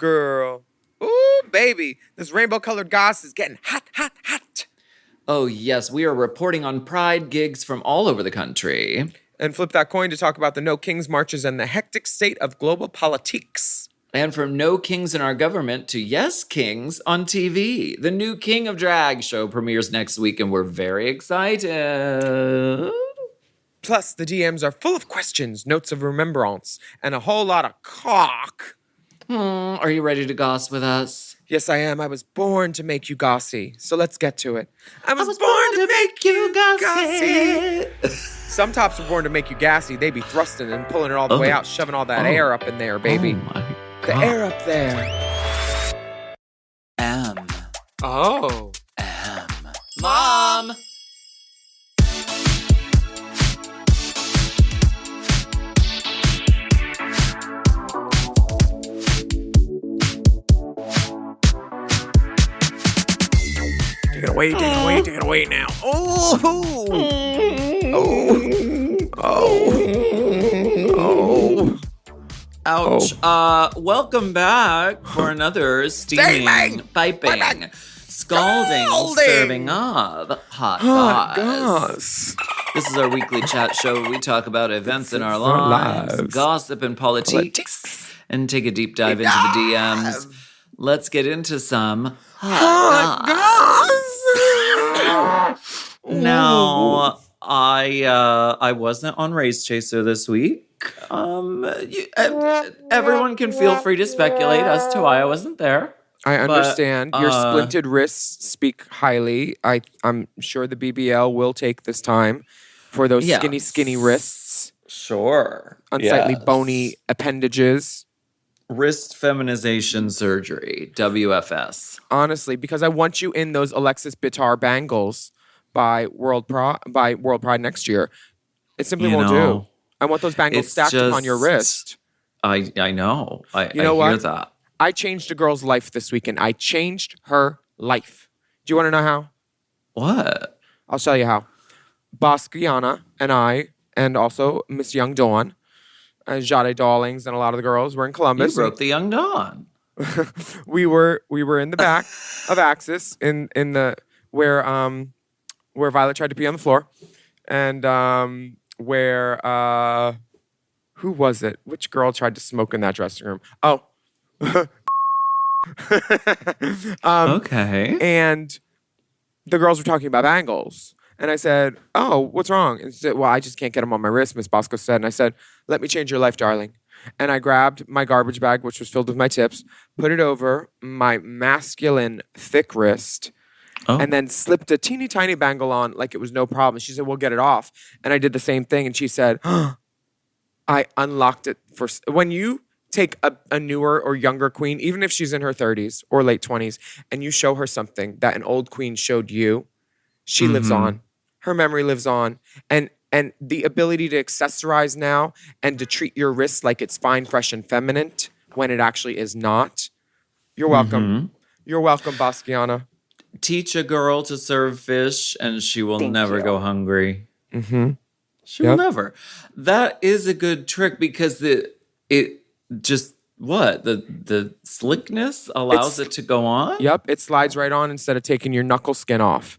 Girl. Ooh, baby. This rainbow-colored goss is getting hot, hot, hot. Oh, yes. We are reporting on pride gigs from all over the country. And flip that coin to talk about the No Kings marches and the hectic state of global politics. And from No Kings in Our Government to Yes Kings on TV. The new King of Drag show premieres next week, and we're very excited. Plus, the DMs are full of questions, notes of remembrance, and a whole lot of cock. Are you ready to goss with us? Yes, I am. I was born to make you gossy. So let's get to it. I was born to make you gossy. Some tops were born to make you gassy. They be thrusting and pulling it all the way out, shoving all that air up in there, baby. Oh my The God. air up there. Oh. Mom! Take it away now. Oh. Ouch. Welcome back for another steaming, piping, scalding, serving of hot goss. This is our weekly chat show where we talk about events in our lives, gossip and politics, and take a deep dive into the DMs. Let's get into some hot goss. Now, I wasn't on Race Chaser this week. Everyone can feel free to speculate as to why I wasn't there. I understand. Your splinted wrists speak highly. I'm sure the BBL will take this time for those skinny wrists. Sure. Unsightly bony appendages. Wrist feminization surgery, WFS. Honestly, because I want you in those Alexis Bitar bangles by World Pride next year. It simply won't do. I want those bangles stacked on your wrist. I know. I hear that. I changed a girl's life this weekend. I changed her life. Do you want to know how? What? I'll tell you how. Basquiana and I, and also Miss Young Dawn, and Jade Dawlings, and a lot of the girls were in Columbus. You broke the Young Dawn. we were in the back of Axis in the where Violet tried to pee on the floor, and where who was it? Which girl tried to smoke in that dressing room? Oh. Okay. And the girls were talking about bangles. And I said, oh, what's wrong? And she said, well, I just can't get them on my wrist, Miss Bosco said. And I said, let me change your life, darling. And I grabbed my garbage bag, which was filled with my tips, put it over my masculine thick wrist, and then slipped a teeny tiny bangle on like it was no problem. She said, we'll get it off. And I did the same thing. And she said, I unlocked it for... When you take a newer or younger queen, even if she's in her 30s or late 20s, and you show her something that an old queen showed you, she lives on. Her memory lives on. And the ability to accessorize now and to treat your wrists like it's fine, fresh, and feminine when it actually is not. You're welcome. You're welcome, Basquiana. Teach a girl to serve fish and she will never go hungry. She will never. That is a good trick because the slickness allows it to go on? Yep, it slides right on instead of taking your knuckle skin off.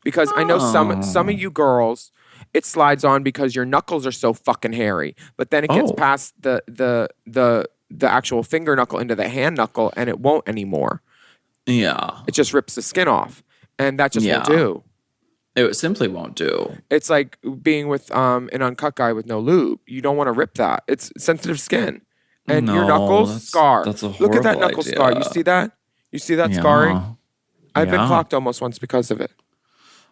Because I know some of you girls, it slides on because your knuckles are so fucking hairy. But then it gets past the actual finger knuckle into the hand knuckle and it won't anymore. Yeah. It just rips the skin off. And that just won't do. It simply won't do. It's like being with an uncut guy with no lube. You don't want to rip that. It's sensitive skin. And your knuckles scar. That's a Look at that knuckle idea. scar. You see that? You see that scarring? I've been clocked almost once because of it.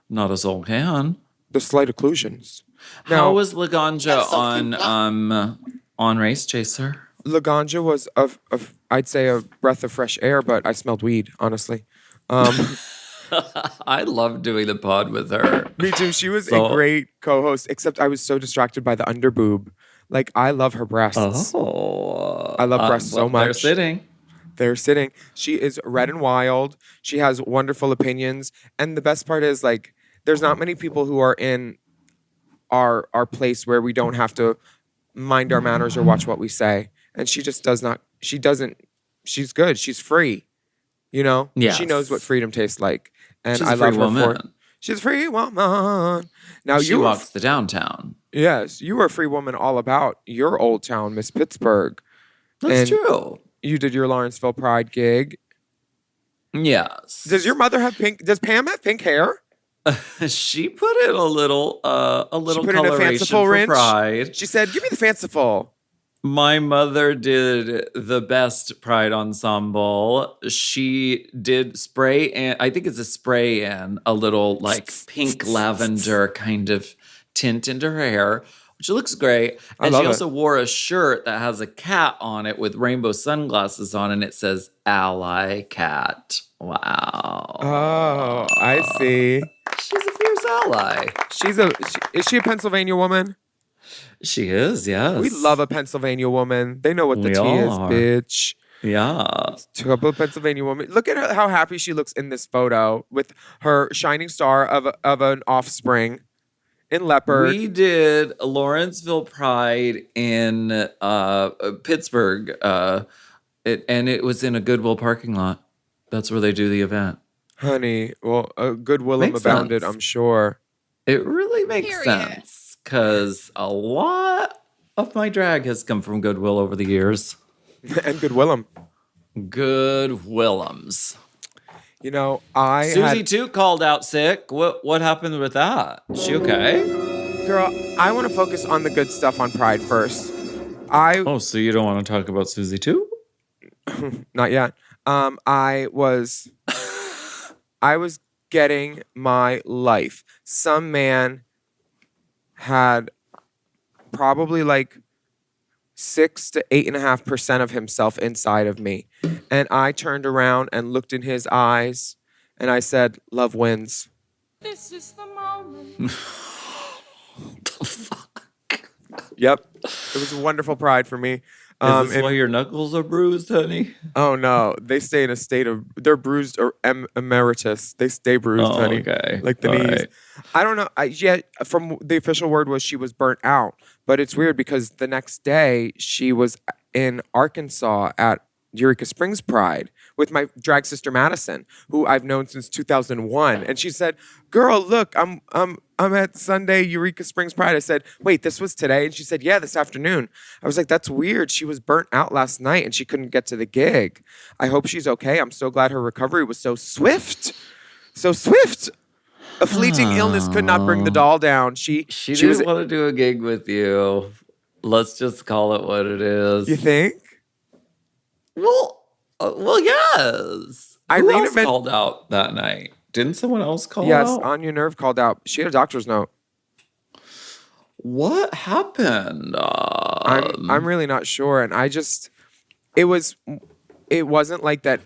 Not us all can. The slight occlusions. How was Laganja on Race Chaser? Laganja was I'd say a breath of fresh air, but I smelled weed, honestly. I love doing the pod with her. Me too. She was a great co-host, except I was so distracted by the underboob. Like, I love her breasts. I love breasts so much. They're sitting. She is red and wild. She has wonderful opinions. And the best part is, like, there's not many people who are in our place where we don't have to mind our manners or watch what we say. And she just doesn't she's good. She's free. You know? Yes. She knows what freedom tastes like. And She's I a free love her woman. for it. She's a free woman. Now She walks the downtown. Yes, you were a free woman all about your old town, Miss Pittsburgh. That's And true. you did your Lawrenceville Pride gig. Yes. Does your mother have pink? Does Pam have pink hair? She put in a little She put in a coloration fanciful for wrench. Pride. She said, "Give me the fanciful." My mother did the best Pride ensemble. She did spray, and I think it's a spray in a little like pink lavender kind of tint into her hair, which looks great. And she also wore a shirt that has a cat on it with rainbow sunglasses on, and it says "Ally Cat." Wow. Oh, I see. She's a fierce ally. Is she a Pennsylvania woman? She is, yes. We love a Pennsylvania woman. They know what the We tea is, all are. bitch. Yeah. Took up a Pennsylvania woman. Look at her, how happy she looks in this photo with her shining star of an offspring in leopard. We did Lawrenceville Pride in Pittsburgh, and it was in a Goodwill parking lot. That's where they do the event. Honey, well, a good Willam Makes abounded, sense. I'm sure. It really makes sense because a lot of my drag has come from Goodwill over the years. And good Willam. Good Willems. You know, Susie too called out sick. What happened with that? Is she okay? Girl, I want to focus on the good stuff on Pride first. So you don't want to talk about Susie too? Not yet. I was getting my life. Some man had probably like 6 to 8.5% of himself inside of me. And I turned around and looked in his eyes and I said, "Love wins." This is the moment. The fuck? Yep. It was a wonderful Pride for me. Is this why your knuckles are bruised, honey? Oh no, they stay in a state of they're bruised or emeritus. They stay bruised, honey. Okay. Like the All knees. right. I don't know. From the official word was she was burnt out, but it's weird because the next day she was in Arkansas at Eureka Springs Pride with my drag sister Madison, who I've known since 2001, and she said, "Girl, look, I'm at Sunday Eureka Springs Pride." I said, "Wait, this was today?" And she said, "Yeah, this afternoon." I was like, "That's weird. She was burnt out last night and she couldn't get to the gig. I hope she's okay. I'm so glad her recovery was so swift. So swift. A fleeting illness could not bring the doll down. She She was. didn't want to do a gig with you. Let's just call it what it is. You think? Well, yes. Who Irina else called out that night? Didn't someone else call Yes, out? Anya Nerve called out. She had a doctor's note. What happened? I'm really not sure, and it wasn't like that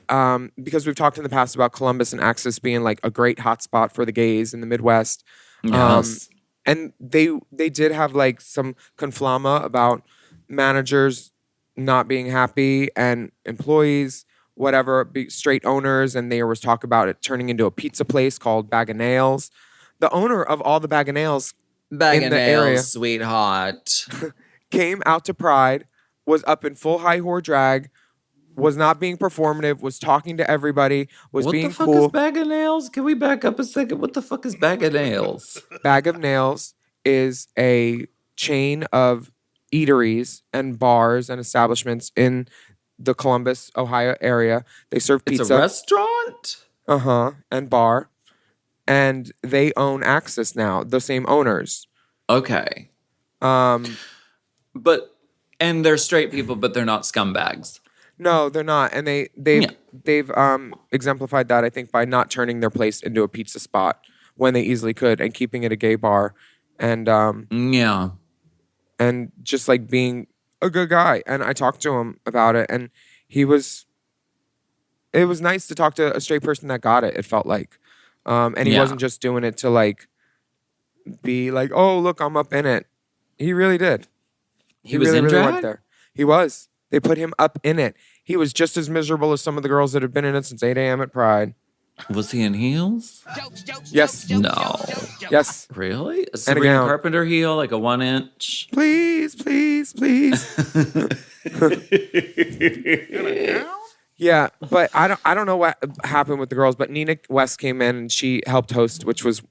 because we've talked in the past about Columbus and Axis being like a great hotspot for the gays in the Midwest. Yes. And they did have like some conflama about managers not being happy and employees, whatever, straight owners, and there was talk about it turning into a pizza place called Bag of Nails. The owner of all the Bag of Nails Bag in of the nails, area sweetheart. came out to Pride, was up in full high whore drag, was not being performative, was talking to everybody, was What being the fuck cool. is Bag of Nails? Can we back up a second? What the fuck is Bag of Nails? Bag of Nails is a chain of eateries and bars and establishments in the Columbus, Ohio area. They serve pizza. It's a restaurant? And bar. And they own Axis now, the same owners. Okay. And they're straight people, but they're not scumbags. No, they're not. And they've exemplified that, I think, by not turning their place into a pizza spot when they easily could and keeping it a gay bar. And Yeah. and just like being a good guy. And I talked to him about it, and it was nice to talk to a straight person that got it, it felt like. And he wasn't just doing it to like be like, "Oh, look, I'm up in it." He really did. He was in drag? went there. He was. They put him up in it. He was just as miserable as some of the girls that had been in it since 8 a.m. at Pride. Was he in heels? Yes. No. Yes. Really? A And a Sabrina gown. Carpenter heel, like a 1-inch? Please, please, please. Yeah, but I don't know what happened with the girls, but Nina West came in and she helped host, which was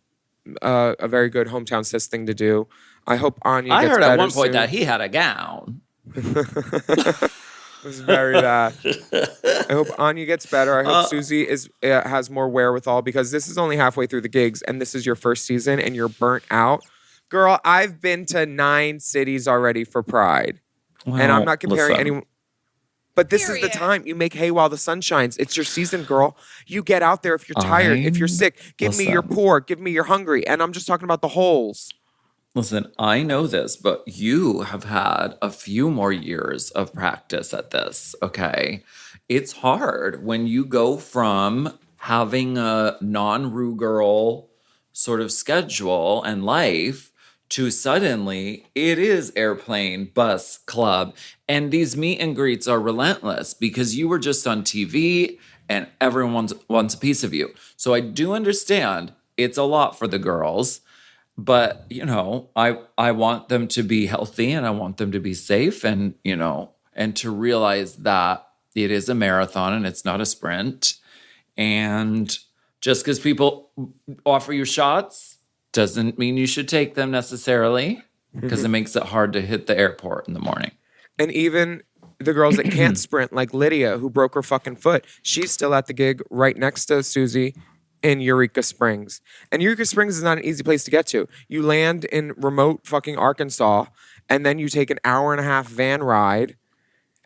a very good hometown sis thing to do. I hope Anya I gets heard better at one point soon. that he had a gown. It was very bad. I hope Anya gets better. I hope Susie has more wherewithal, because this is only halfway through the gigs and this is your first season and you're burnt out. Girl, I've been to 9 cities already for Pride. Well, and I'm not comparing listen. anyone. But this is the time. You make hay while the sun shines. It's your season, girl. You get out there if you're tired, if you're sick. Give me your poor. Give me your hungry. And I'm just talking about the holes. Listen, I know this, but you have had a few more years of practice at this, okay? It's hard when you go from having a non-Rue girl sort of schedule and life to suddenly it is airplane, bus, club. And these meet and greets are relentless because you were just on TV and everyone wants a piece of you. So I do understand it's a lot for the girls. But, you know, I want them to be healthy and I want them to be safe and, you know, and to realize that it is a marathon and it's not a sprint. And just because people offer you shots doesn't mean you should take them necessarily, because it makes it hard to hit the airport in the morning. And even the girls that can't sprint, like Lydia, who broke her fucking foot, she's still at the gig right next to Susie in Eureka Springs. And Eureka Springs is not an easy place to get to. You land in remote fucking Arkansas, and then you take an 1.5-hour van ride,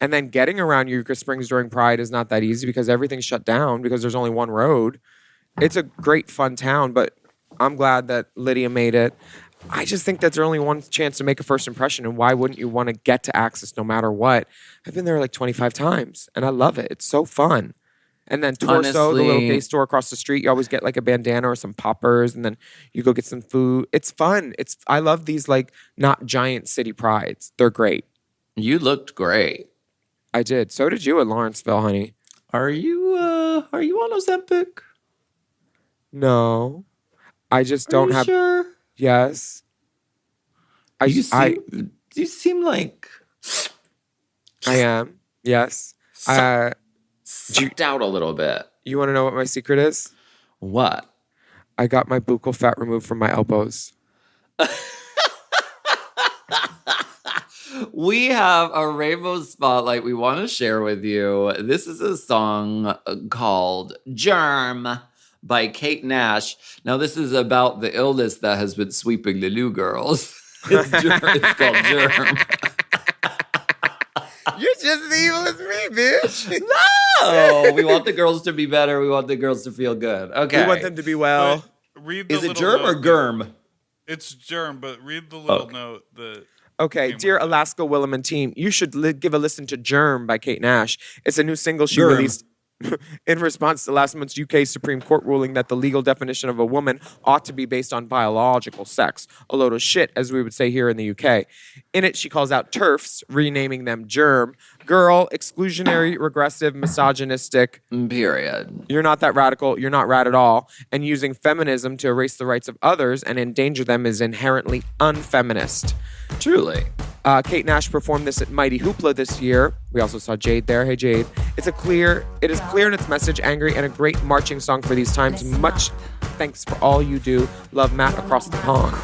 and then getting around Eureka Springs during Pride is not that easy because everything's shut down because there's only one road. It's a great, fun town, but I'm glad that Lydia made it. I just think that's their only one chance to make a first impression, and why wouldn't you want to get to Axis no matter what? I've been there like 25 times, and I love it. It's so fun. And then Torso, Honestly, the little gay store across the street, you always get like a bandana or some poppers, and then you go get some food. It's fun. I love these like not giant city prides. They're great. You looked great. I did. So did you at Lawrenceville, honey. Are you on Ozempic? No. I just don't have. Sure? Yes. You seem like I am. Yes. Sucked out a little bit. You want to know what my secret is? What? I got my buccal fat removed from my elbows. We have a rainbow spotlight we want to share with you. This is a song called Germ by Kate Nash. Now, this is about the illness that has been sweeping the new girls. It's called Germ. You're just as evil as me, bitch. No! We want the girls to be better. We want the girls to feel good. Okay. We want them to be well. But read the Is it little Germ or note. Germ? It's Germ, but read the little note that... Okay, dear Alaska, Willam, and team, you should give a listen to Germ by Kate Nash. It's a new single she Germ. released in response to last month's UK Supreme Court ruling that the legal definition of a woman ought to be based on biological sex. A load of shit, as we would say here in the UK. In it, she calls out TERFs, renaming them Germ. Girl, exclusionary, regressive, misogynistic. Period. You're not that radical. You're not rad at all. And using feminism to erase the rights of others and endanger them is inherently unfeminist. Truly. Kate Nash performed this at Mighty Hoopla this year. We also saw Jade there. Hey, Jade. It is clear in its message, angry, and a great marching song for these times. Much thanks for all you do. Love, Matt across the pond.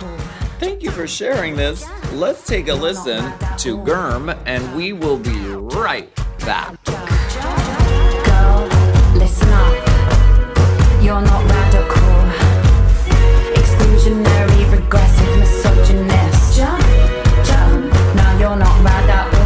Thank you for sharing this. Let's take a listen to Germ, and we will be right back. Girl, listen up. You're not radical. Exclusionary, regressive, misogynist. Jump. Now you're not rad at all.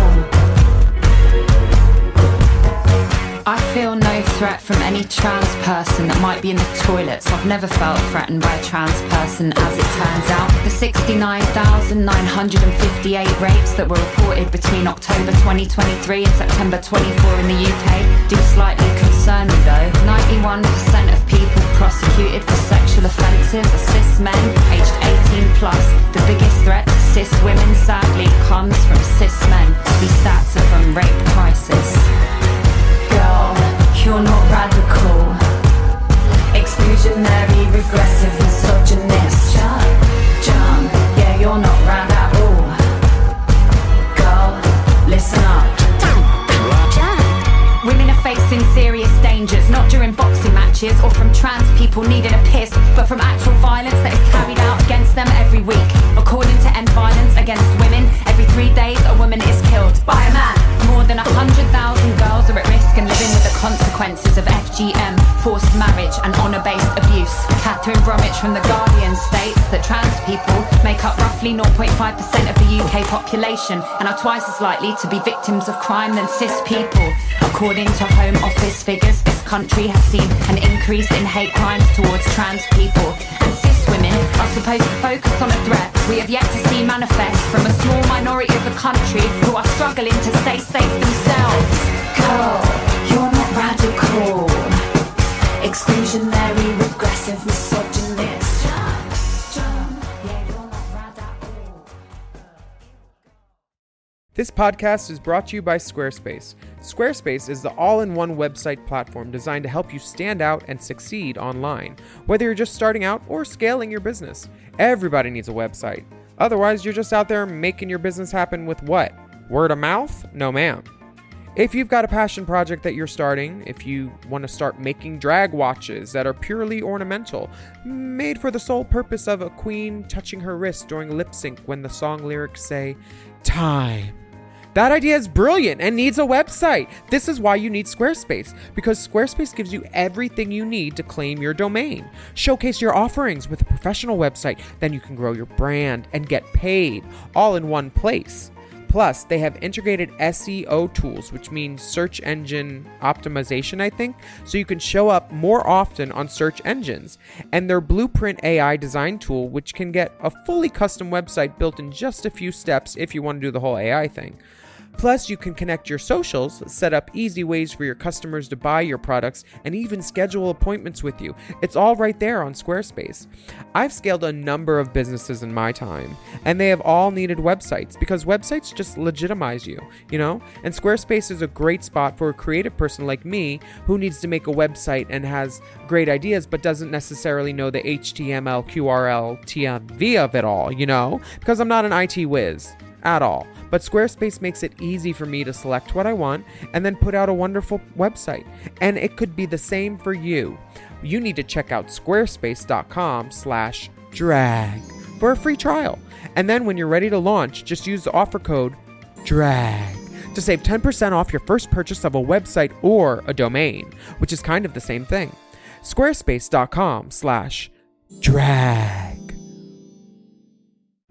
I feel no threat from any trans person that might be in the toilets. I've never felt threatened by a trans person, as it turns out. The 69,958 rapes that were reported between October 2023 and September 24 in the UK do slightly concern me though. 91% of people prosecuted for sexual offences are cis men aged 18 plus. The biggest threat to cis women sadly comes from cis men. These stats are from Rape Crisis. Girl, you're not radical. Exclusionary, regressive, misogynist. Jump, yeah, you're not rad at all. Girl, listen up. Women are facing serious dangers, not during boxing matches or from trans people needing a piss, but from actual violence that is carried out against them every week. According to End Violence Against Women, every 3 days a woman is killed by a man. More than 100,000 girls are at risk and living with the consequences of FGM, forced marriage and honour-based abuse. Catherine Bromwich from The Guardian states that trans people make up roughly 0.5% of the UK population and are twice as likely to be victims of crime than cis people. According to Home Office figures, this country has seen an increase in hate crimes towards trans people. And cis women are supposed to focus on a threat we have yet to see manifest from a small minority of the country who are struggling to stay safe themselves. Girl, you're not radical. Exclusionary, regressive, misogynist. Yeah, you're not radical. This podcast is brought to you by Squarespace. Squarespace is the all-in-one website platform designed to help you stand out and succeed online, whether you're just starting out or scaling your business. Everybody needs a website. Otherwise, you're just out there making your business happen with what? Word of mouth? No, ma'am. If you've got a passion project that you're starting, if you want to start making drag watches that are purely ornamental, made for the sole purpose of a queen touching her wrist during lip sync when the song lyrics say, time. That idea is brilliant and needs a website. This is why you need Squarespace, because Squarespace gives you everything you need to claim your domain. Showcase your offerings with a professional website, then you can grow your brand and get paid all in one place. Plus, they have integrated SEO tools, which means search engine optimization, I think, so you can show up more often on search engines. And their Blueprint AI design tool, which can get a fully custom website built in just a few steps if you want to do the whole AI thing. Plus, you can connect your socials, set up easy ways for your customers to buy your products, and even schedule appointments with you. It's all right there on Squarespace. I've scaled a number of businesses in my time, and they have all needed websites because websites just legitimize you, you know? And Squarespace is a great spot for a creative person like me who needs to make a website and has great ideas but doesn't necessarily know the HTML, QRL, TMV of it all, you know? Because I'm not an IT whiz at all. But Squarespace makes it easy for me to select what I want and then put out a wonderful website. And it could be the same for you. You need to check out squarespace.com/drag for a free trial. And then when you're ready to launch, just use the offer code DRAG to save 10% off your first purchase of a website or a domain, which is kind of the same thing. Squarespace.com/drag.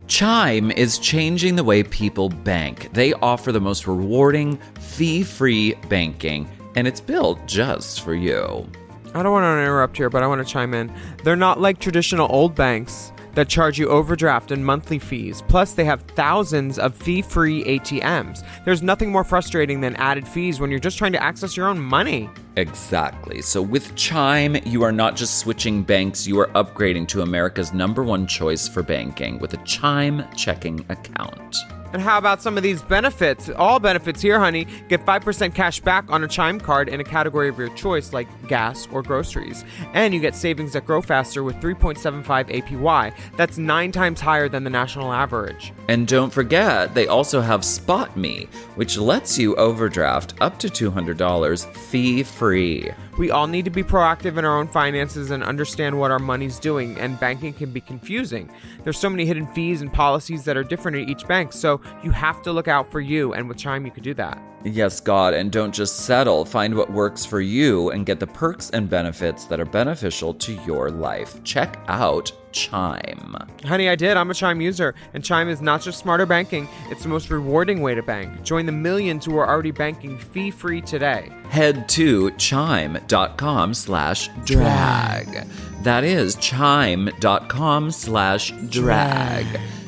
Chime is changing the way people bank. They offer the most rewarding, fee-free banking, and it's built just for you. I don't want to interrupt here, but I want to chime in. They're not like traditional old banks that charge you overdraft and monthly fees. Plus, they have thousands of fee-free ATMs. There's nothing more frustrating than added fees when you're just trying to access your own money. Exactly. So with Chime, you are not just switching banks, you are upgrading to America's #1 choice for banking with a Chime checking account. And how about some of these benefits? All benefits here, honey. Get 5% cash back on a Chime card in a category of your choice, like gas or groceries. And you get savings that grow faster with 3.75 APY. That's 9 times higher than the national average. And don't forget, they also have Spot Me, which lets you overdraft up to $200 fee-free. We all need to be proactive in our own finances and understand what our money's doing, and banking can be confusing. There's so many hidden fees and policies that are different at each bank, so you have to look out for you, and with Chime you can do that. Yes, God, and don't just settle. Find what works for you and get the perks and benefits that are beneficial to your life. Check out Chime. Honey, I did. I'm a Chime user, and Chime is not just smarter banking, it's the most rewarding way to bank. Join the millions who are already banking fee-free today. Head to chime.com/drag. That is chime.com/drag.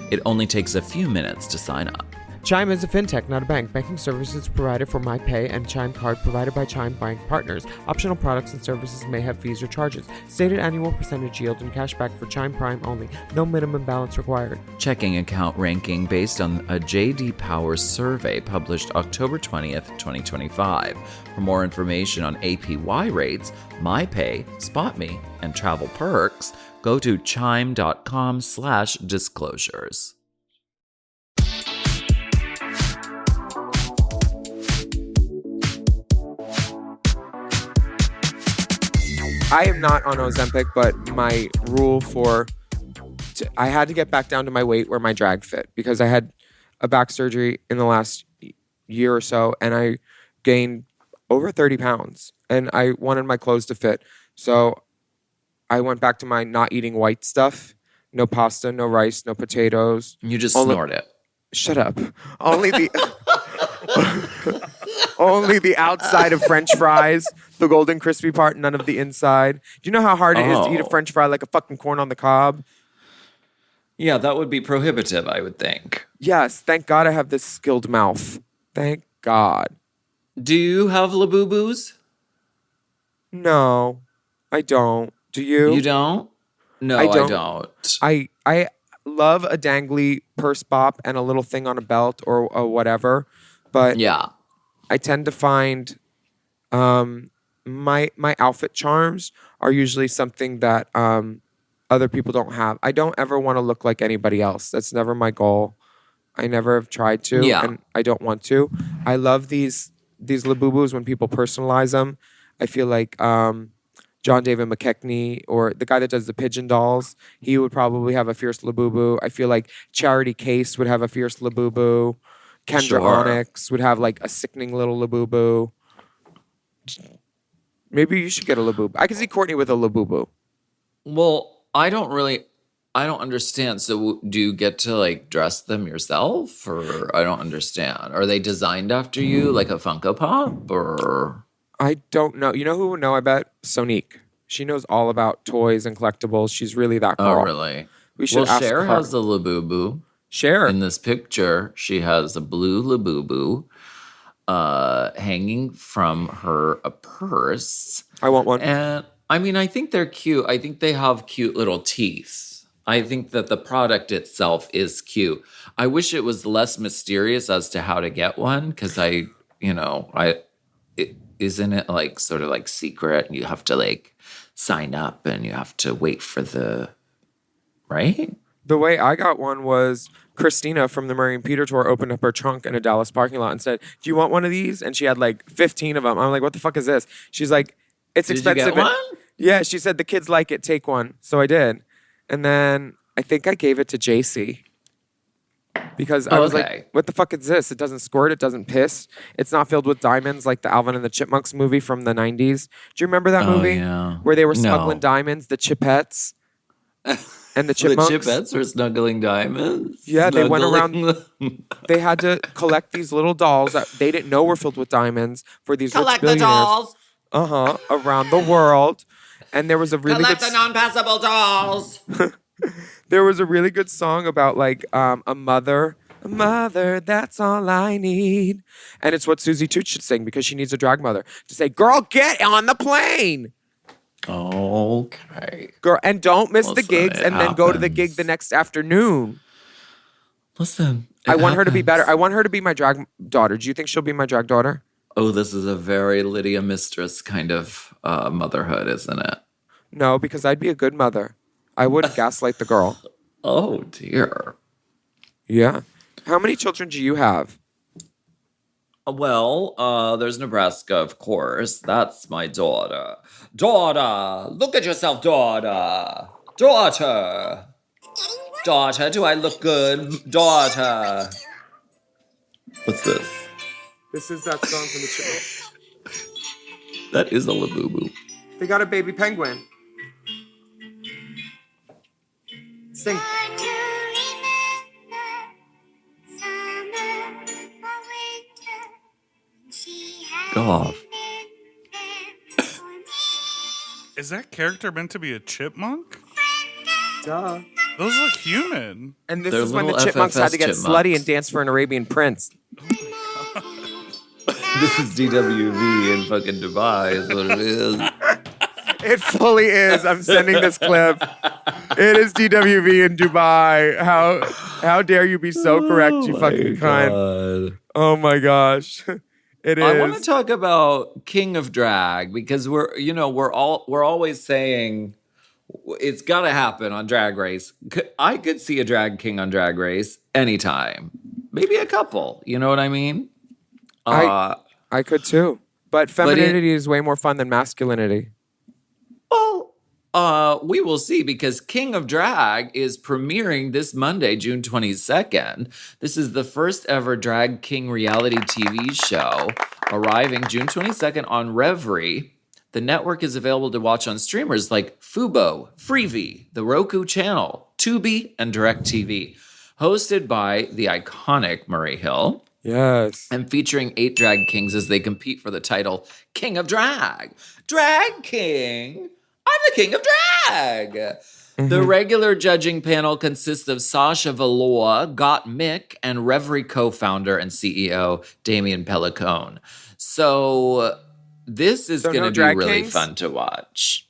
It only takes a few minutes to sign up. Chime is a fintech, not a bank. Banking services provided for MyPay and Chime Card provided by Chime Bank Partners. Optional products and services may have fees or charges. Stated annual percentage yield and cashback for Chime Prime only. No minimum balance required. Checking account ranking based on a J.D. Power survey published October 20th, 2025. For more information on APY rates, MyPay, SpotMe, and travel perks, go to chime.com/disclosures. I am not on Ozempic, but my rule I had to get back down to my weight where my drag fit because I had a back surgery in the last year or so, and I gained over 30 pounds, and I wanted my clothes to fit. So I went back to my not eating white stuff. No pasta, no rice, no potatoes. You just snort it. Shut up. Only the only the outside of French fries, the golden crispy part, none of the inside. Do you know how hard it is to eat a French fry like a fucking corn on the cob? Yeah, that would be prohibitive, I would think. Yes, thank God I have this skilled mouth. Thank God. Do you have Labubus? No, I don't. Do you? You don't? No, I don't. I love a dangly purse bop and a little thing on a belt or whatever, but yeah, I tend to find my outfit charms are usually something that other people don't have. I don't ever want to look like anybody else. That's never my goal. I never have tried to, and I don't want to. I love these Labubus when people personalize them. I feel like John David McKechnie or the guy that does the pigeon dolls, he would probably have a fierce Labubu. I feel like Charity Case would have a fierce Labubu. Kendra Onyx would have like a sickening little Labubu. Maybe you should get a Labubu. I can see Courtney with a Labubu. Well, I don't understand. So do you get to like dress them yourself, or I don't understand. Are they designed after you like a Funko Pop, or? I don't know. You know who would know? I bet Sonique. She knows all about toys and collectibles. She's really that girl. Oh, really? We should ask Cher her. has the Labubu. Cher. In this picture, she has a blue Labubu hanging from her purse. I want one. And I mean, I think they're cute. I think they have cute little teeth. I think that the product itself is cute. I wish it was less mysterious as to how to get one, because isn't it like sort of like secret? You have to like sign up and you have to wait for right? The way I got one was Christina from the Murray and Peter tour opened up her trunk in a Dallas parking lot and said, "Do you want one of these?" And she had like 15 of them. I'm like, "What the fuck is this?" She's like, "It's expensive." Did you get one? Yeah, she said the kids like it. Take one. So I did, and then I think I gave it to JC. Because I was like, what the fuck is this? It doesn't squirt. It doesn't piss. It's not filled with diamonds like the Alvin and the Chipmunks movie from the 90s. Do you remember that movie? Yeah. Where they were smuggling diamonds, the Chipettes and the Chipmunks? The Chipettes were snuggling diamonds? Yeah, they went around. They had to collect these little dolls that they didn't know were filled with diamonds for these rich billionaires. Collect the Uh-huh. dolls. Around the world. And there was a really Collect the non-passable dolls. There was a really good song about like a mother, that's all I need. And it's what Susie Toots should sing because she needs a drag mother to say, "Girl, get on the plane." Okay. Girl, and don't miss the gigs and then go to the gig the next afternoon. Listen, I want her to be better. I want her to be my drag daughter. Do you think she'll be my drag daughter? Oh, this is a very Lydia Mistress kind of motherhood, isn't it? No, because I'd be a good mother. I wouldn't gaslight the girl. Oh, dear. Yeah. How many children do you have? Well, there's Nebraska, of course. That's my daughter. Daughter! Look at yourself, daughter! Daughter! Daughter, do I look good? Daughter! What's this? This is that song from the Chipmunks. That is a Labubu. They got a baby penguin. Sing. Go off. Is that character meant to be a chipmunk? Duh. Those look human. And this They're is when the little chipmunks had FFS to get chipmunks. slutty and dance for an Arabian prince. This is DWV in fucking Dubai is what it is. It fully is. I'm sending this clip. It is DWV in Dubai. How dare you be so correct, you fucking cunt. Oh my gosh. It is. I want to talk about King of Drag because we're always saying it's got to happen on Drag Race. I could see a drag king on Drag Race anytime. Maybe a couple. You know what I mean? I could too. But femininity is way more fun than masculinity. Well, We will see, because King of Drag is premiering this Monday, June 22nd. This is the first ever Drag King reality TV show, arriving June 22nd on Revry. The network is available to watch on streamers like Fubo, Freevee, the Roku channel, Tubi, and DirecTV. Hosted by the iconic Murray Hill. Yes. And featuring 8 drag kings as they compete for the title King of Drag. Drag King? I'm the King of Drag! The regular judging panel consists of Sasha Velour, Got Mick, and Revry co-founder and CEO Damien Pellicone. So this is going to be really kings? fun to watch.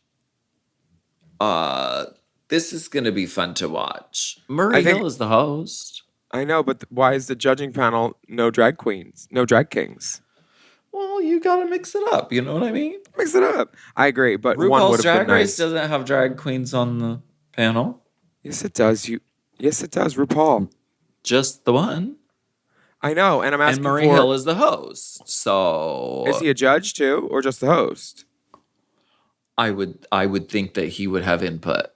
This is going to be fun to watch. Murray Hill is the host. I know, but why is the judging panel no drag queens, no drag kings? Well, you got to mix it up. You know what I mean? Mix it up. I agree, but one RuPaul's would have Drag been Race nice. doesn't have drag queens on the panel. Yes, it does. Yes, it does. RuPaul. Just the one. I know, and I'm asking And Murray Hill is the host. So is he a judge too, or just the host? I would think that he would have input.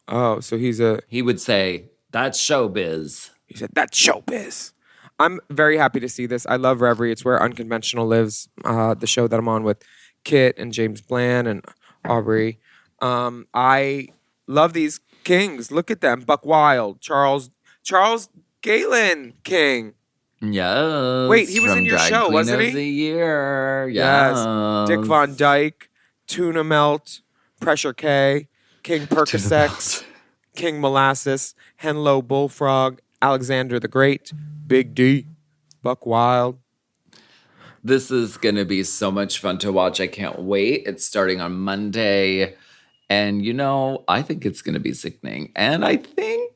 Oh, so He would say, that's showbiz. He said, that's showbiz. I'm very happy to see this. I love Revry. It's where Unconventional lives, the show that I'm on with Kit and James Bland and Aubrey. I love these kings. Look at them. Buck Wild, Charles Galen King. Yes. Wait, he was from in your Drag show, Queen wasn't of he? the Year. Yes. Dick Von Dyke, Tuna Melt, Pressure K, King Percocet, King Molasses, Henlo Bullfrog, Alexander the Great, Big D, Buck Wild. This is going to be so much fun to watch. I can't wait. It's starting on Monday. And, I think it's going to be sickening. And I think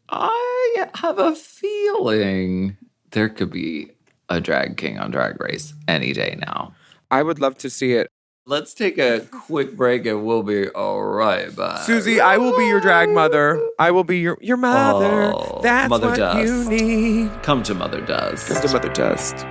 I have a feeling there could be a drag king on Drag Race any day now. I would love to see it. Let's take a quick break and we'll be all right back. Susie, I will be your drag mother. I will be your mother. Oh, That's Mother what Dust. you need. Come to Mother Dust. Come to Mother Dust.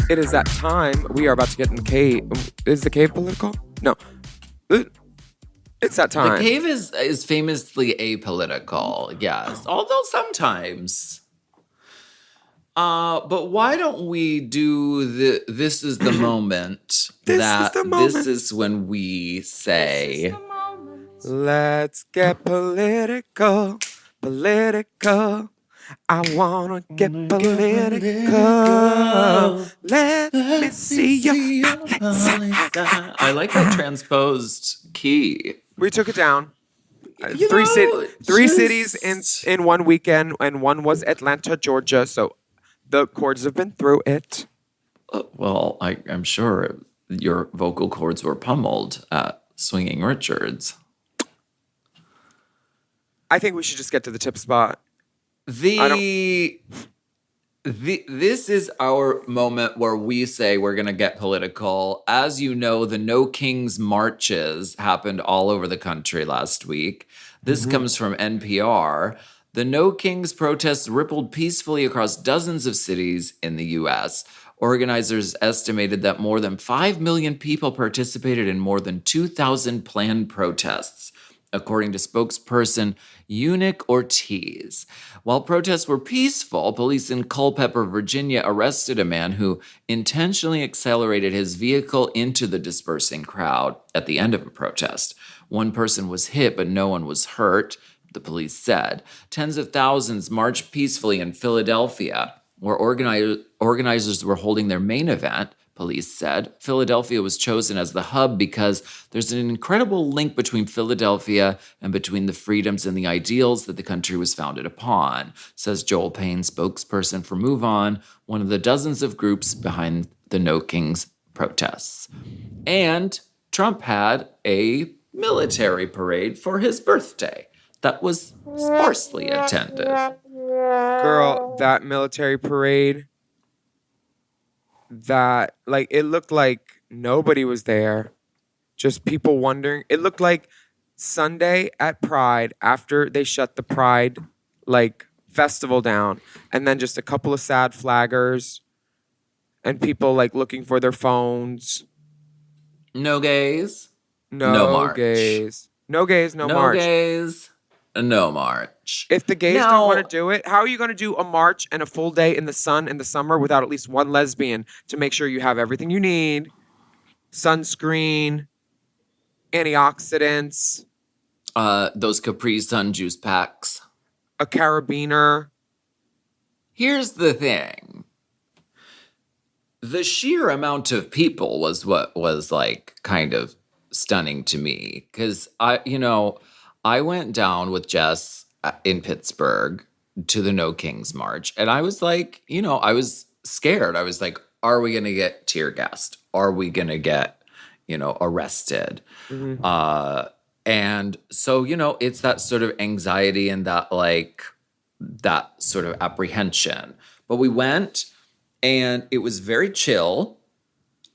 It is that time. We are about to get in the cave. Is the cave political? No. It's that time. The cave is famously apolitical, yes. Although sometimes. But why don't we do this is the moment this is when we say let's get political. I wanna get political. Let me see you. I like that transposed key. We took it down. You Three know, cities in one weekend, and one was Atlanta, Georgia. So the chords have been through it. Well, I'm sure your vocal cords were pummeled at Swinging Richards. I think we should just get to the tip spot. This is our moment where we say we're going to get political. As you know, the No Kings marches happened all over the country last week. This comes from NPR. The No Kings protests rippled peacefully across dozens of cities in the U.S. Organizers estimated that more than 5 million people participated in more than 2,000 planned protests, according to spokesperson Eunice Ortiz. While protests were peaceful, police in Culpeper, Virginia arrested a man who intentionally accelerated his vehicle into the dispersing crowd at the end of a protest. One person was hit, but no one was hurt, the police said. Tens of thousands marched peacefully in Philadelphia, where organizers were holding their main event. Police said Philadelphia was chosen as the hub because there's an incredible link between Philadelphia and between the freedoms and the ideals that the country was founded upon, says Joel Payne, spokesperson for Move On, one of the dozens of groups behind the No Kings protests. And Trump had a military parade for his birthday that was sparsely attended. Girl, that military parade, it looked like nobody was there. Just people wondering. It looked like Sunday at Pride after they shut the Pride like festival down, and then just a couple of sad flaggers and people like looking for their phones. No gays. No march. gays. No gays, no No march. gays. No march. If the gays Now- don't want to do it, how are you going to do a march and a full day in the sun in the summer without at least one lesbian to make sure you have everything you need? Sunscreen, antioxidants, Those Capri Sun juice packs. a carabiner. Here's the thing. The sheer amount of people was what was like kind of stunning to me. Because I went down with Jess in Pittsburgh to the No Kings March. And I was like, I was scared. I was like, are we going to get tear gassed? Are we going to get, arrested? Mm-hmm. And so, it's that sort of anxiety and that sort of apprehension. But we went and it was very chill.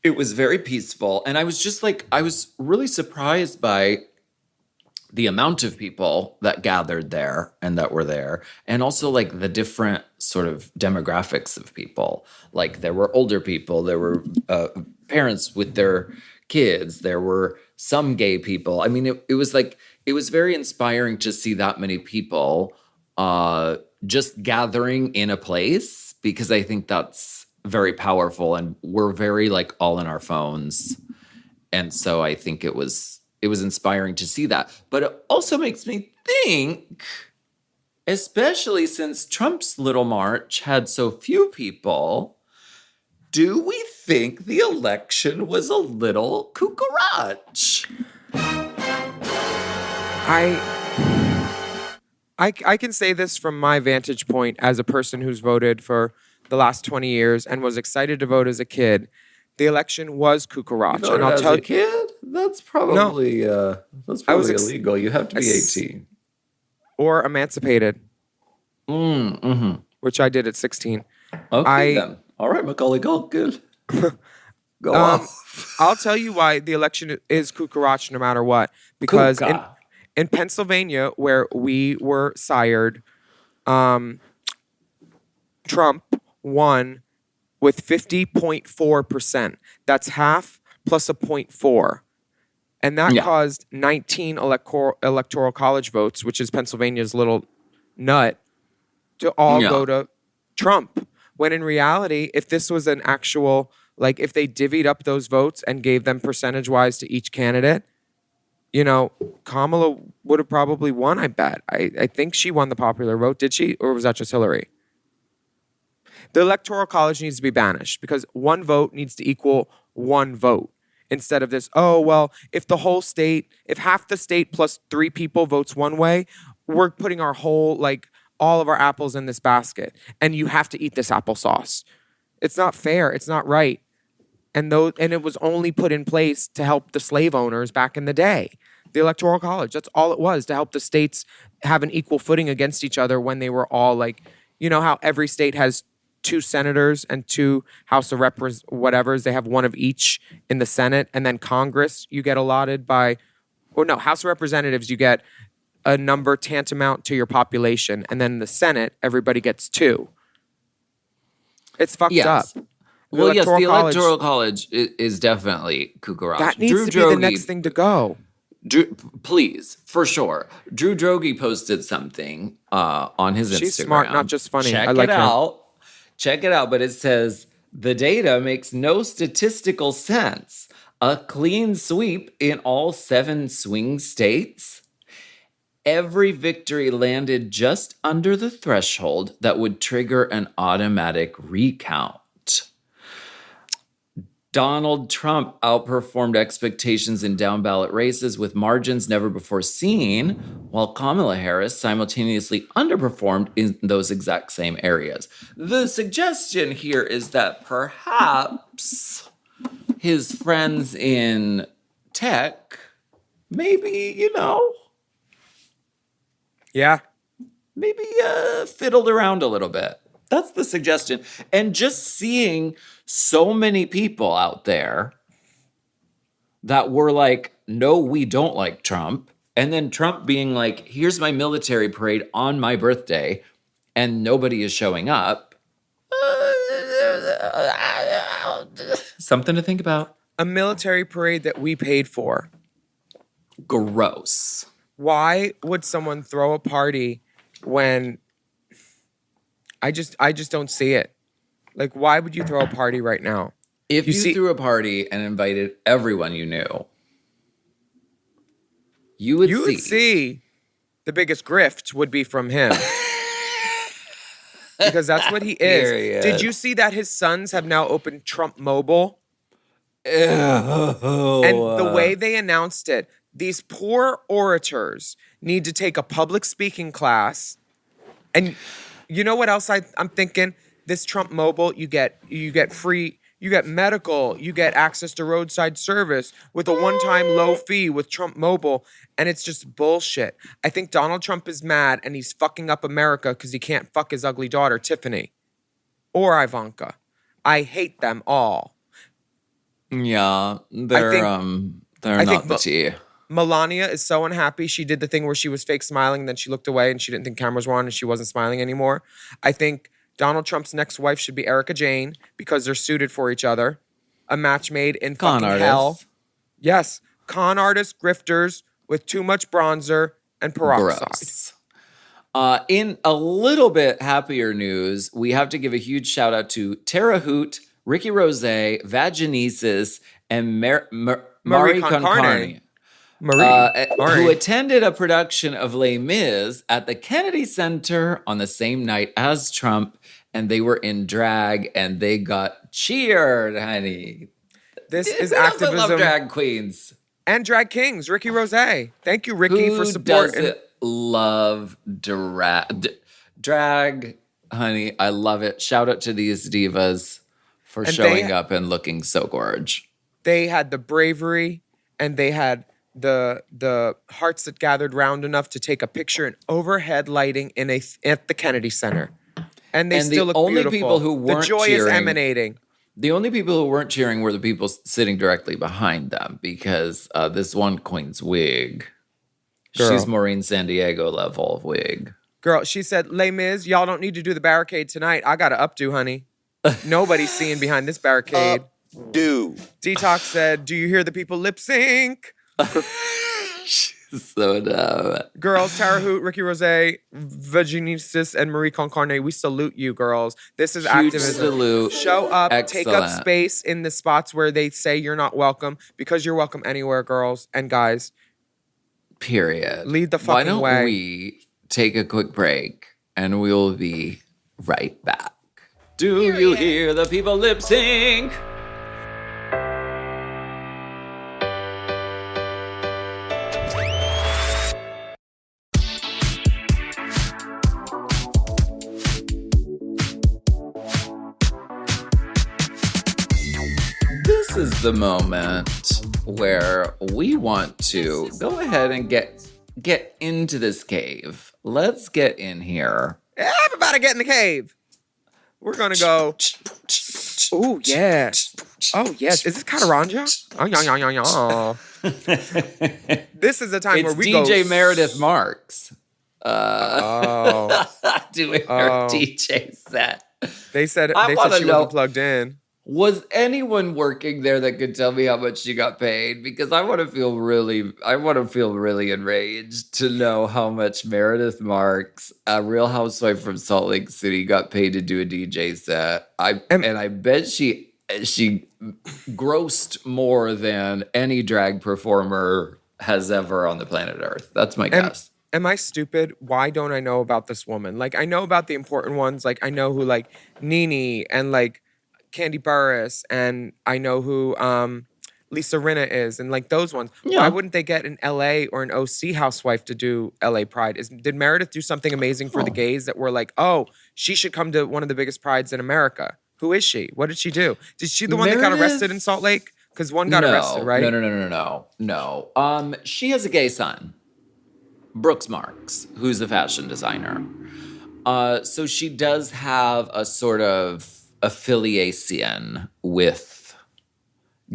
It was very peaceful. And I was just like, I was really surprised by the amount of people that gathered there and that were there. And also like the different sort of demographics of people. Like there were older people, there were parents with their kids, there were some gay people. I mean, it was very inspiring to see that many people just gathering in a place, because I think that's very powerful, and we're very like all in our phones. And so I think it was inspiring to see that. But it also makes me think, especially since Trump's little march had so few people, do we think the election was a little cucaracha? I can say this from my vantage point as a person who's voted for the last 20 years and was excited to vote as a kid. The election was cucaracha. And I'll tell a kid? That's probably illegal. You have to be 18. Or emancipated, Mm-hmm. which I did at 16. Okay, then. All right, Macaulay Culkin. Go on. I'll tell you why the election is cucaracha no matter what. Because Cuca. in Pennsylvania, where we were sired, Trump won with 50.4%. That's half plus a 0.4. And that caused 19 electoral college votes, which is Pennsylvania's little nut, to all go to Trump. When in reality, if this was an actual, like if they divvied up those votes and gave them percentage-wise to each candidate, Kamala would have probably won, I bet. I think she won the popular vote. Did she? Or was that just Hillary? The Electoral College needs to be banished because one vote needs to equal one vote. Instead of this, if the whole state, if half the state plus 3 people votes one way, we're putting our whole, all of our apples in this basket. And you have to eat this applesauce. It's not fair. It's not right. And it was only put in place to help the slave owners back in the day. The Electoral College, that's all it was, to help the states have an equal footing against each other when they were all how every state has 2 senators and 2 House of whatevers. They have one of each in the Senate. And then Congress, you get allotted House of Representatives, you get a number tantamount to your population. And then the Senate, everybody gets 2. It's fucked up. The Electoral College is definitely cucaracha. That needs to be the next thing to go. Please, for sure. Drew Droege posted something on his Instagram. She's smart, not just funny. Check I like it her. out. Check it out. But it says, the data makes no statistical sense. A clean sweep in all 7 swing states. Every victory landed just under the threshold that would trigger an automatic recount. Donald Trump outperformed expectations in down-ballot races with margins never before seen, while Kamala Harris simultaneously underperformed in those exact same areas. The suggestion here is that perhaps his friends in tech maybe, maybe fiddled around a little bit. That's the suggestion. And just seeing so many people out there that were like, no, we don't like Trump. And then Trump being like, here's my military parade on my birthday, and nobody is showing up. Something to think about. A military parade that we paid for. Gross. Why would someone throw a party when I just don't see it? Like, why would you throw a party right now? If you threw a party and invited everyone you knew, you would see the biggest grift would be from him. Because that's what he is. Period. Did you see that his sons have now opened Trump Mobile? Ew. And the way they announced it, these poor orators need to take a public speaking class. And you know what else I'm thinking? This Trump Mobile, you get free, you get medical, you get access to roadside service with a one-time low fee with Trump Mobile, and it's just bullshit. I think Donald Trump is mad and he's fucking up America because he can't fuck his ugly daughter, Tiffany, or Ivanka. I hate them all. Yeah, they're not the tea. Melania is so unhappy. She did the thing where she was fake smiling, and then she looked away and she didn't think cameras were on and she wasn't smiling anymore. I think Donald Trump's next wife should be Erica Jane because they're suited for each other. A match made in fucking hell. Yes. Con artists, grifters with too much bronzer and peroxide. Gross. In a little bit happier news, we have to give a huge shout out to Tara Hoot, Ricky Rose, Vaginesis, and Marie Concarne. Who attended a production of Les Mis at the Kennedy Center on the same night as Trump, and they were in drag and they got cheered, honey. This is we activism. Also love drag queens. And drag kings, Ricky Rose. Thank you, Ricky, for supporting. Who doesn't love drag, honey? I love it. Shout out to these divas for showing up and looking so gorge. They had the bravery and they had the hearts that gathered round enough to take a picture in overhead lighting at the Kennedy Center. And they still look beautiful. People who weren't the joy cheering, is emanating. The only people who weren't cheering were the people sitting directly behind them because this one queen's wig, she's Maureen Sandiego level of wig. Girl, she said, Les Mis, y'all don't need to do the barricade tonight. I got to updo, honey. Nobody's seeing behind this barricade. Detox said, do you hear the people lip sync? She's so dumb. Girls, Tara Hoot, Ricky Rose, Vaginesis, and Marie Concarne, we salute you, girls. This is Huge activism. Salute. Show up, Excellent. Take up space in the spots where they say you're not welcome because you're welcome anywhere, girls and guys. Period. Lead the fucking way. Why don't we take a quick break and we'll be right back. Do you hear the people lip sync? This is the moment where we want to go ahead and get into this cave. Let's get in here. Everybody get in the cave. We're going to go. Oh, yeah. Oh, yes. Is this Kataranja? Oh, yeah. This is the time where we go. It's DJ Meredith Marks. Doing her DJ set. They said she wasn't plugged in. Was anyone working there that could tell me how much she got paid? Because I want to feel really enraged to know how much Meredith Marks, a Real Housewife from Salt Lake City, got paid to do a DJ set. And I bet she grossed more than any drag performer has ever on the planet Earth. That's my guess. Am I stupid? Why don't I know about this woman? Like, I know about the important ones. Like, I know who, like, Nene and, like, Candy Burris, and I know who Lisa Rinna is, and like those ones. Yeah. Why wouldn't they get an LA or an OC housewife to do LA Pride? Did Meredith do something amazing for the gays that were like, oh, she should come to one of the biggest prides in America? Who is she? What did she do? Did she the one that got arrested in Salt Lake? Because one got arrested, right? No. She has a gay son, Brooks Marks, who's a fashion designer. So she does have a sort of affiliation with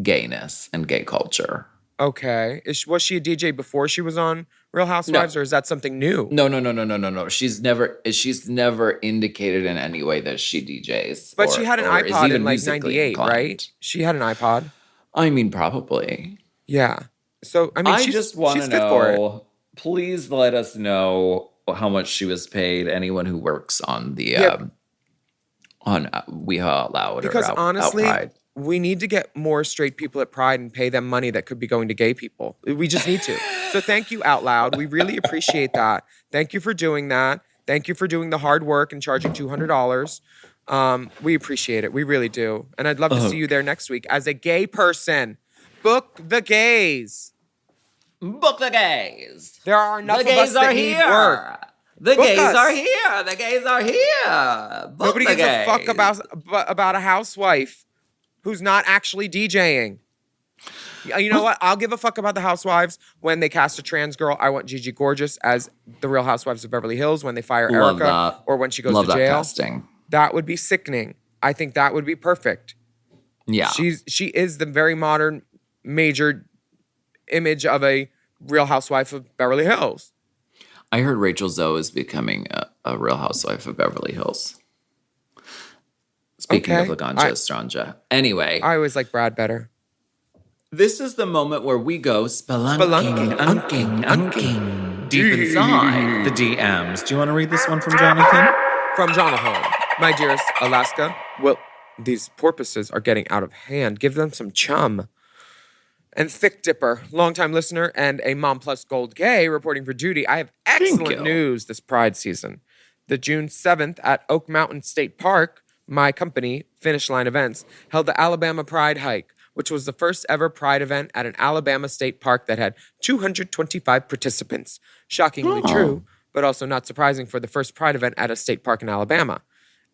gayness and gay culture. Okay. Was she a DJ before she was on Real Housewives, or is that something new? No. She's never indicated in any way that she DJs. But she had an or is iPod even in like musically 98, inclined. right? She had an iPod. I mean, probably. Yeah. So, I mean, I just want to she's good for it. know. Please let us know how much she was paid. Anyone who works on the on We Are Loud, Because or honestly, Pride. we need to get more straight people at Pride and pay them money that could be going to gay people. We just need to. So thank you, Out Loud. We really appreciate that. Thank you for doing that. Thank you for doing the hard work and charging $200. We appreciate it. We really do. And I'd love to see you there next week as a gay person. Book the gays. Book the gays. There are enough The of us gays that are need here. work. The Book gays us. are here. The gays are here. Book Nobody the gives a fuck gays. about a housewife who's not actually DJing. You know what? I'll give a fuck about the housewives when they cast a trans girl. I want Gigi Gorgeous as the Real Housewives of Beverly Hills when they fire Love Erica that. or when she goes Love to that jail. casting. That would be sickening. I think that would be perfect. Yeah. She is the very modern major image of a Real Housewife of Beverly Hills. I heard Rachel Zoe is becoming a Real Housewife of Beverly Hills. Speaking Okay. of Laganja Estranja. Anyway, I always like Brad better. this is the moment where we go spelunking, unking, deep inside the DMs. Do you want to read this one from Jonathan? From Jonathan, my dearest Alaska. Well, these porpoises are getting out of hand. Give them some chum. And Thick Dipper, longtime listener and a Mom Plus Gold gay reporting for duty. I have excellent news this Pride season. The June 7th at Oak Mountain State Park, my company, Finish Line Events, held the Alabama Pride Hike, which was the first ever Pride event at an Alabama state park that had 225 participants. Shockingly true, but also not surprising for the first Pride event at a state park in Alabama.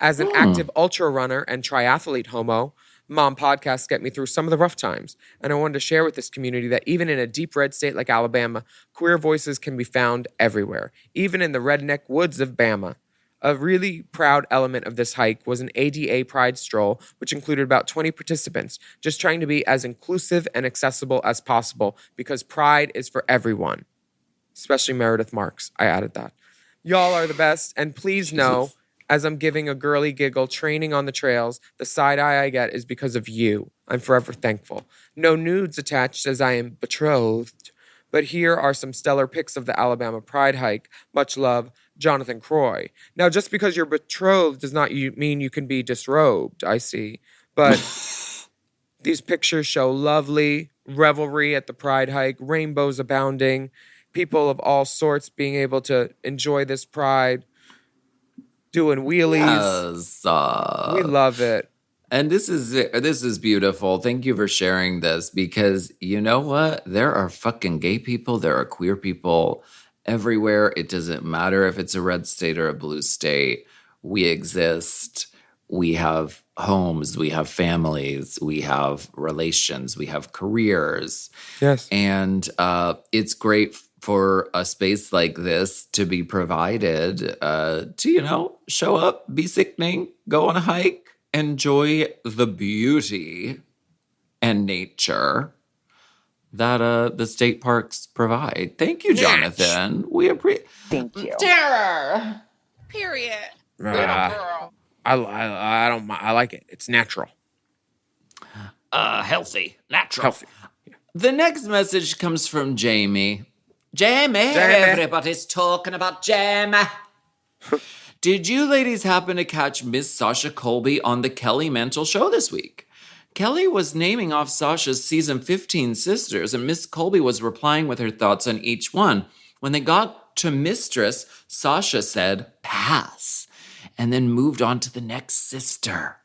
As an active ultra runner and triathlete homo, Mom podcasts get me through some of the rough times, and I wanted to share with this community that even in a deep red state like Alabama, queer voices can be found everywhere, even in the redneck woods of Bama. A really proud element of this hike was an ADA Pride stroll, which included about 20 participants, just trying to be as inclusive and accessible as possible because Pride is for everyone. Especially Meredith Marks, I added that. Y'all are the best, and please know, as I'm giving a girly giggle training on the trails, the side eye I get is because of you. I'm forever thankful. No nudes attached as I am betrothed, but here are some stellar pics of the Alabama Pride hike. Much love, Jonathan Croy. Now, just because you're betrothed does not mean you can be disrobed, I see. But these pictures show lovely revelry at the Pride hike, rainbows abounding, people of all sorts being able to enjoy this Pride, doing wheelies. Yes. We love it. And this is beautiful. Thank you for sharing this, because you know what? There are fucking gay people. There are queer people everywhere. It doesn't matter if it's a red state or a blue state. We exist. We have homes. We have families. We have relations. We have careers. Yes. And it's great for a space like this to be provided to, show up, be sickening, go on a hike, enjoy the beauty and nature that the state parks provide. Thank you, Jonathan. We appreciate. Thank you. Terror. Period. I like it. It's natural. Healthy, natural. Healthy. The next message comes from Jamie. Jamie. Everybody's talking about Jamie. Did you ladies happen to catch Miss Sasha Colby on the Kelly Mantle show this week? Kelly was naming off Sasha's season 15 sisters, and Miss Colby was replying with her thoughts on each one. When they got to Mistress, Sasha said, pass, and then moved on to the next sister.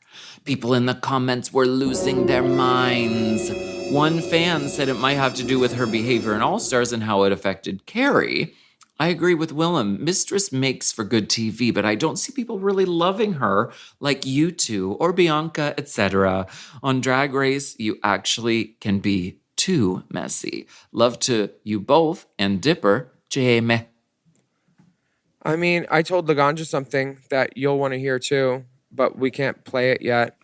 People in the comments were losing their minds. One fan said it might have to do with her behavior in All Stars and how it affected Carrie. I agree with Willam. Mistress makes for good TV, but I don't see people really loving her like you two or Bianca, etc. On Drag Race, you actually can be too messy. Love to you both, and Dipper, Jamie. I mean, I told Laganja something that you'll want to hear too, but we can't play it yet.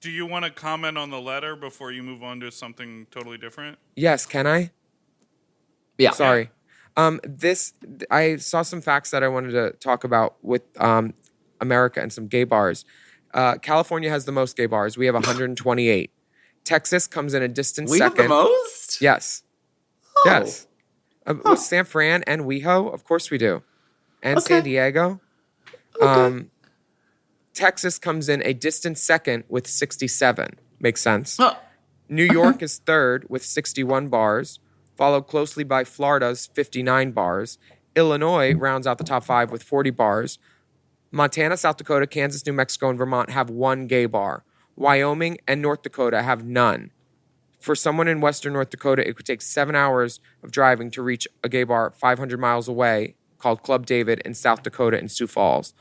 Do you want to comment on the letter before you move on to something totally different? Yes, can I? Yeah. Sorry. I saw some facts that I wanted to talk about with America and some gay bars. California has the most gay bars. We have 128. Texas comes in a distant We second. have the most? Yes. Oh. Yes. With San Fran and WeHo, of course we do. And Okay. San Diego. Texas comes in a distant second with 67. Makes sense. Huh. New York is third with 61 bars, followed closely by Florida's 59 bars. Illinois rounds out the top 5 with 40 bars. Montana, South Dakota, Kansas, New Mexico, and Vermont have 1 gay bar. Wyoming and North Dakota have none. For someone in Western North Dakota, it could take 7 hours of driving to reach a gay bar 500 miles away called Club David in South Dakota in Sioux Falls.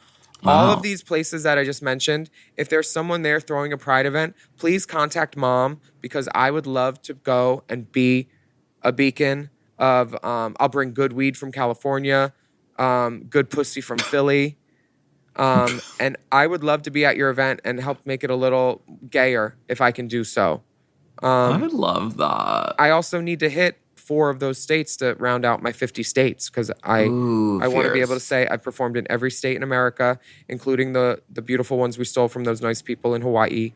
All of these places that I just mentioned, if there's someone there throwing a pride event, please contact Mom, because I would love to go and be a beacon of, I'll bring good weed from California, good pussy from Philly, and I would love to be at your event and help make it a little gayer if I can do so. I would love that. I also need to hit 4 of those states to round out my 50 states, because I want to be able to say I performed in every state in America, including the beautiful ones we stole from those nice people in Hawaii.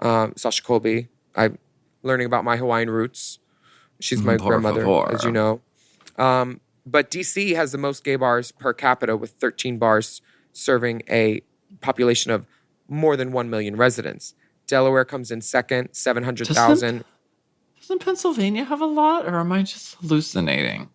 Sasha Colby. I'm learning about my Hawaiian roots. She's my grandmother, as you know. But DC has the most gay bars per capita, with 13 bars serving a population of more than 1 million residents. Delaware comes in second, 700,000. Doesn't Pennsylvania have a lot, or am I just hallucinating?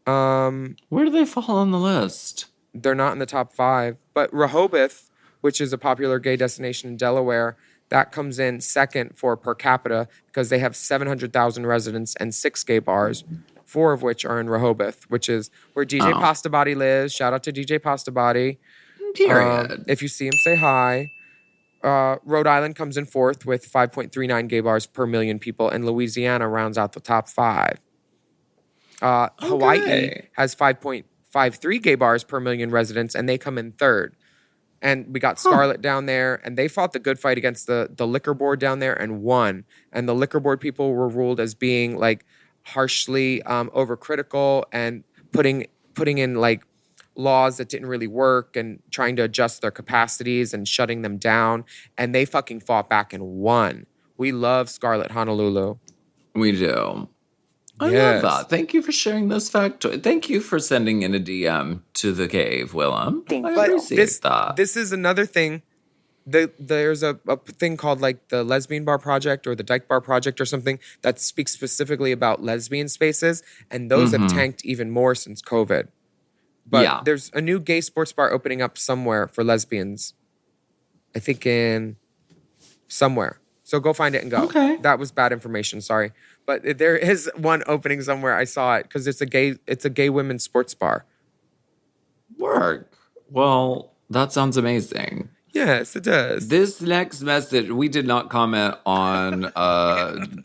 Where do they fall on the list? They're not in the top 5. But Rehoboth, which is a popular gay destination in Delaware, that comes in second for per capita, because they have 700,000 residents and 6 gay bars, 4 of which are in Rehoboth, which is where DJ Pasta Body lives. Shout out to DJ Pasta Body. Period. If you see him, say hi. Rhode Island comes in 4th with 5.39 gay bars per million people, and Louisiana rounds out the top 5. Hawaii has 5.53 gay bars per million residents, and they come in 3rd. And we got Scarlet down there, and they fought the good fight against the liquor board down there and won. And the liquor board people were ruled as being like harshly overcritical and putting in like laws that didn't really work and trying to adjust their capacities and shutting them down. And they fucking fought back and won. We love Scarlet Honolulu. We do. I love that. Thank you for sharing this factoid. Thank you for sending in a DM to the cave, Willam. I appreciate that. This is another thing. There's a thing called like the Lesbian Bar Project or the Dyke Bar Project or something that speaks specifically about lesbian spaces. And those have tanked even more since COVID. But there's a new gay sports bar opening up somewhere for lesbians. I think in somewhere. So go find it and go. Okay. That was bad information, sorry. But there is one opening somewhere. I saw it because it's a gay women's sports bar. Work. Well, that sounds amazing. Yes, it does. This next message, we did not comment on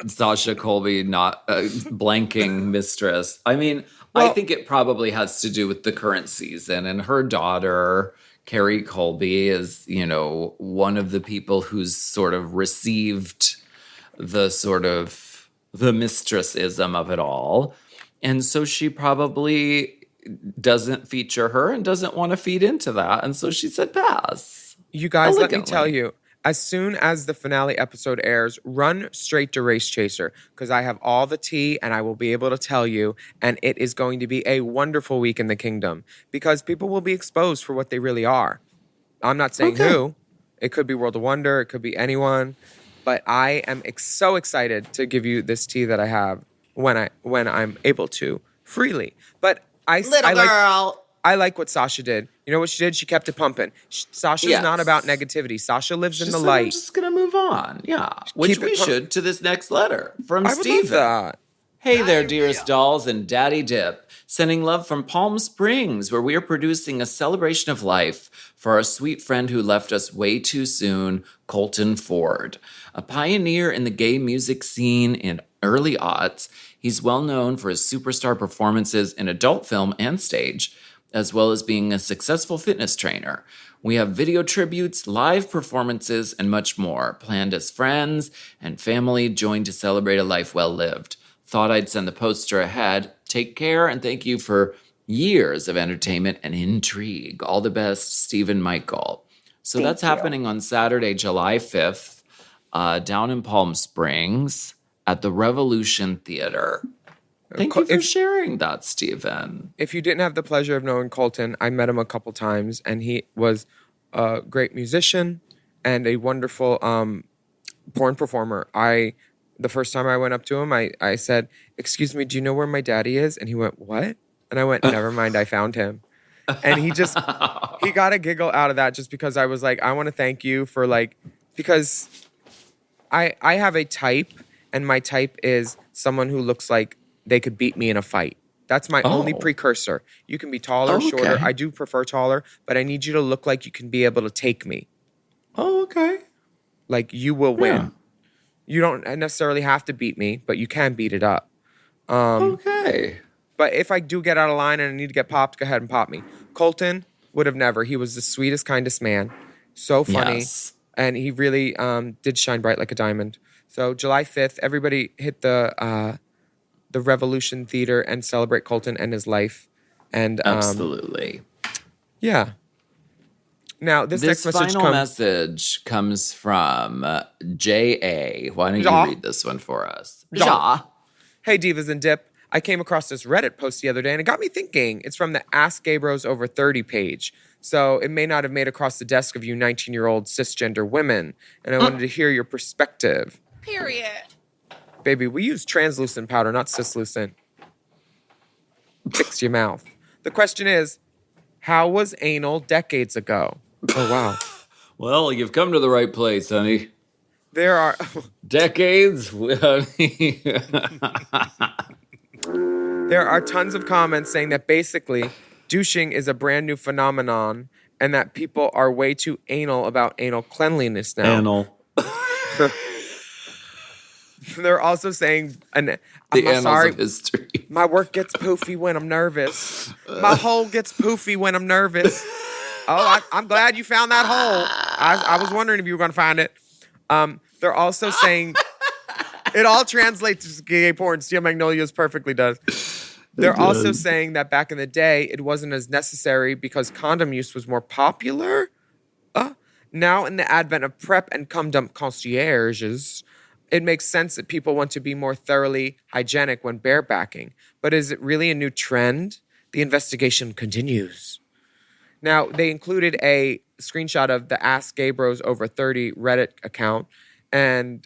Sasha Colby not blanking Mistress. I mean, I think it probably has to do with the current season, and her daughter, Carrie Colby, is, one of the people who's sort of received the mistressism of it all. And so she probably doesn't feature her and doesn't want to feed into that. And so she said pass. You guys, let me tell you, as soon as the finale episode airs, run straight to Race Chaser, because I have all the tea and I will be able to tell you, and it is going to be a wonderful week in the kingdom, because people will be exposed for what they really are. I'm not saying who. It could be World of Wonder. It could be anyone. But I am so excited to give you this tea that I have when I'm able to freely. But I like what Sasha did. You know what she did? She kept it pumping. Sasha's not about negativity. Sasha lives in the light. I'm just going to move on. Yeah. Which we should to this next letter from Steven. That. Hey there, dearest dolls and Daddy Dip. Sending love from Palm Springs, where we are producing a celebration of life for our sweet friend who left us way too soon, Colton Ford. A pioneer in the gay music scene in early aughts, he's well known for his superstar performances in adult film and stage, as well as being a successful fitness trainer. We have video tributes, live performances, and much more planned as friends and family join to celebrate a life well lived. Thought I'd send the poster ahead. Take care, and thank you for years of entertainment and intrigue. All the best, Stephen Michael. So that's happening on Saturday, July 5th, down in Palm Springs at the Revolution Theater. Thank you for sharing that, Stephen. If you didn't have the pleasure of knowing Colton, I met him a couple times, and he was a great musician and a wonderful porn performer. The first time I went up to him, I said, "Excuse me, do you know where my daddy is?" And he went, "What?" And I went, "Never mind, I found him." And he got a giggle out of that just because I was like, I want to thank you for because I have a type, and my type is someone who looks like they could beat me in a fight. That's my only precursor. You can be taller or shorter. I do prefer taller, but I need you to look like you can be able to take me. Oh, okay. Like you will win. You don't necessarily have to beat me, but you can beat it up. Okay. But if I do get out of line and I need to get popped, go ahead and pop me. Colton would have never. He was the sweetest, kindest man. So funny. Yes. And he really did shine bright like a diamond. So July 5th, everybody hit the Revolution Theater and celebrate Colton and his life. And absolutely. Yeah. Now, this next message comes from J.A. Why don't you read this one for us? Ja. Hey, Divas and Dip. I came across this Reddit post the other day, and it got me thinking. It's from the Ask Gay Bros Over 30 page. So it may not have made across the desk of you 19-year-old cisgender women. And I wanted to hear your perspective. Period. Baby, we use translucent powder, not cislucent. Fix your mouth. The question is, how was anal decades ago? Oh, wow. Well, you've come to the right place, honey. There are... Decades? There are tons of comments saying that basically douching is a brand new phenomenon and that people are way too anal about anal cleanliness now. Anal. They're also saying... the annals of history. My work gets poofy when I'm nervous. My hole gets poofy when I'm nervous. Oh, I'm glad you found that hole. I was wondering if you were going to find it. They're also saying... It all translates to gay porn. Steel Magnolias perfectly does. They're also saying that back in the day, it wasn't as necessary because condom use was more popular. Now, in the advent of PrEP and condom concierges, it makes sense that people want to be more thoroughly hygienic when barebacking. But is it really a new trend? The investigation continues. Now, they included a screenshot of the Ask Gay Bros Over 30 Reddit account. And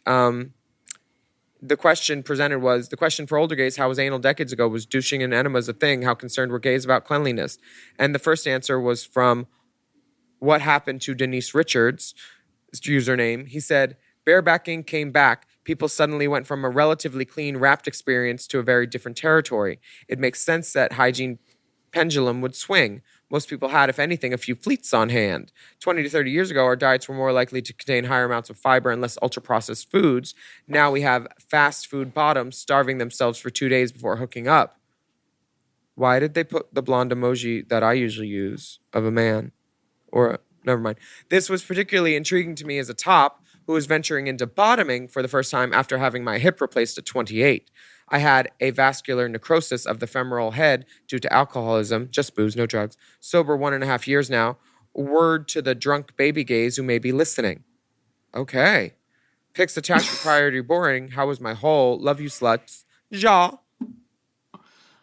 the question presented was, the question for older gays, how was anal decades ago? Was douching and enemas a thing? How concerned were gays about cleanliness? And the first answer was from What Happened to Denise Richards' username. He said, barebacking came back. People suddenly went from a relatively clean, wrapped experience to a very different territory. It makes sense that hygiene pendulum would swing. Most people had, if anything, a few fleets on hand. 20 to 30 years ago, our diets were more likely to contain higher amounts of fiber and less ultra-processed foods. Now we have fast food bottoms starving themselves for 2 days before hooking up. Why did they put the blonde emoji that I usually use of a man? Never mind. This was particularly intriguing to me as a top who was venturing into bottoming for the first time after having my hip replaced at 28. I had avascular necrosis of the femoral head due to alcoholism, just booze, no drugs. Sober 1.5 years now. Word to the drunk baby gays who may be listening. Okay. Pics attached for priority boring. How was my hole? Love you, sluts. Ja.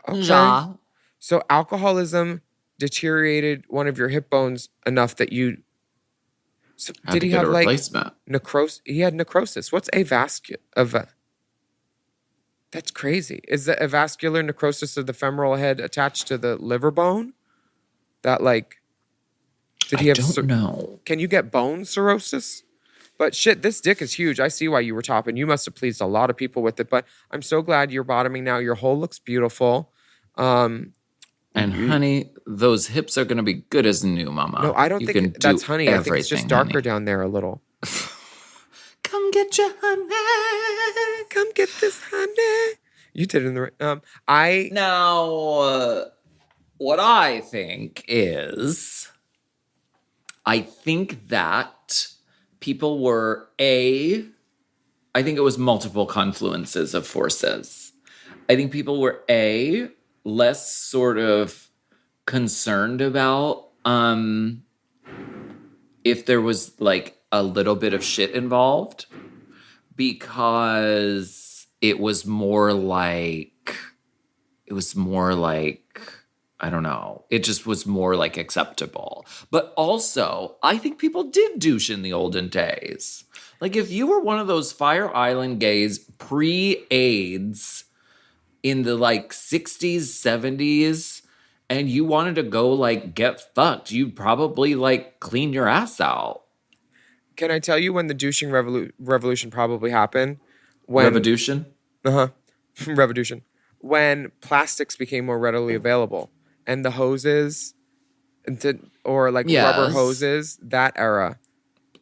Okay. Ja. So alcoholism deteriorated one of your hip bones enough that you... So did he have replacement. Necrosis? He had necrosis. What's avascular? That's crazy. Is the avascular necrosis of the femoral head attached to the liver bone? That did he have? I don't know. Can you get bone cirrhosis? But shit, this dick is huge. I see why you were topping. You must have pleased a lot of people with it. But I'm so glad you're bottoming now. Your hole looks beautiful. And honey, those hips are going to be good as new, mama. No, I don't think that's honey. I think it's just darker down there a little. Come get your honey. Come get this honey. You did it in the right. Now, what I think is, I think that people were I think it was multiple confluences of forces. I think people were less sort of concerned about if there was like a little bit of shit involved, because it was more like I don't know. It just was more like acceptable. But also, I think people did douche in the olden days. Like if you were one of those Fire Island gays pre-AIDS in the like 60s, 70s, and you wanted to go like get fucked, you'd probably like clean your ass out. Can I tell you when the douching revolution probably happened? Revolution? Revolution. When plastics became more readily available and the hoses or like rubber hoses, that era.